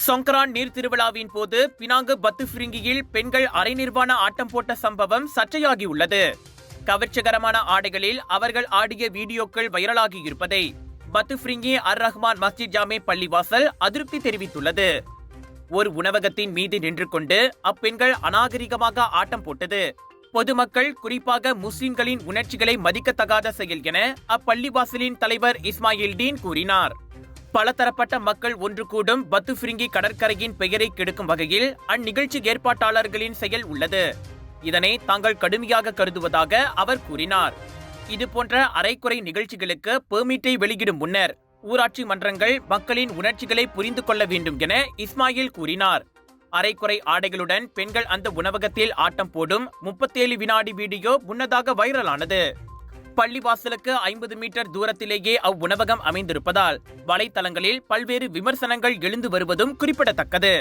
சொங்கரான் நீர் திருவிழாவின் போது பினாங்கு பத்துபிரிங்கியில் பெண்கள் அரை நிர்வாண ஆட்டம் போட்ட சம்பவம் சர்ச்சையாகியுள்ளது. கவர்ச்சிகரமான ஆடைகளில் அவர்கள் ஆடிய வீடியோக்கள் வைரலாகி இருப்பதை பத்துபிரிங்கி அர் ரஹ்மான் மஸ்ஜித் ஜாமே பள்ளிவாசல் அதிருப்தி தெரிவித்துள்ளது. ஒரு உணவகத்தின் மீது நின்று கொண்டு அப்பெண்கள் அநாகரிகமாக ஆட்டம் போட்டது பொதுமக்கள், குறிப்பாக முஸ்லிம்களின் உணர்ச்சிகளை மதிக்கத்தகாத செயல் என அப்பள்ளிவாசலின் தலைவர் இஸ்மாயில் டீன் கூறினார். பலதரப்பட்ட மக்கள் ஒன்று கூடும் பத்துபிரிங்கி கடற்கரையின் பெயரை கெடுக்கும் வகையில் அந்நிகழ்ச்சி ஏற்பாட்டாளர்களின் செயல் உள்ளது. இதனை தாங்கள் கடுமையாக கருதுவதாக அவர் கூறினார். இதுபோன்ற அரைக்குறை நிகழ்ச்சிகளுக்கு பெர்மிட்டை வெளியிடும் முன்னர் ஊராட்சி மன்றங்கள் மக்களின் உணர்ச்சிகளை புரிந்து கொள்ள வேண்டும் என இஸ்மாயில் கூறினார். அரைக்குறை ஆடைகளுடன் பெண்கள் அந்த உணவகத்தில் ஆட்டம் போடும் 37 வினாடி வீடியோ முன்னதாக வைரலானது. பள்ளிவாசலுக்கு 50 மீட்டர் தூரத்திலேயே அவ்வுணவகம் அமைந்திருப்பதால் வலைத்தளங்களில் பல்வேறு விமர்சனங்கள் எழுந்து வருவதும் குறிப்பிடத்தக்கது.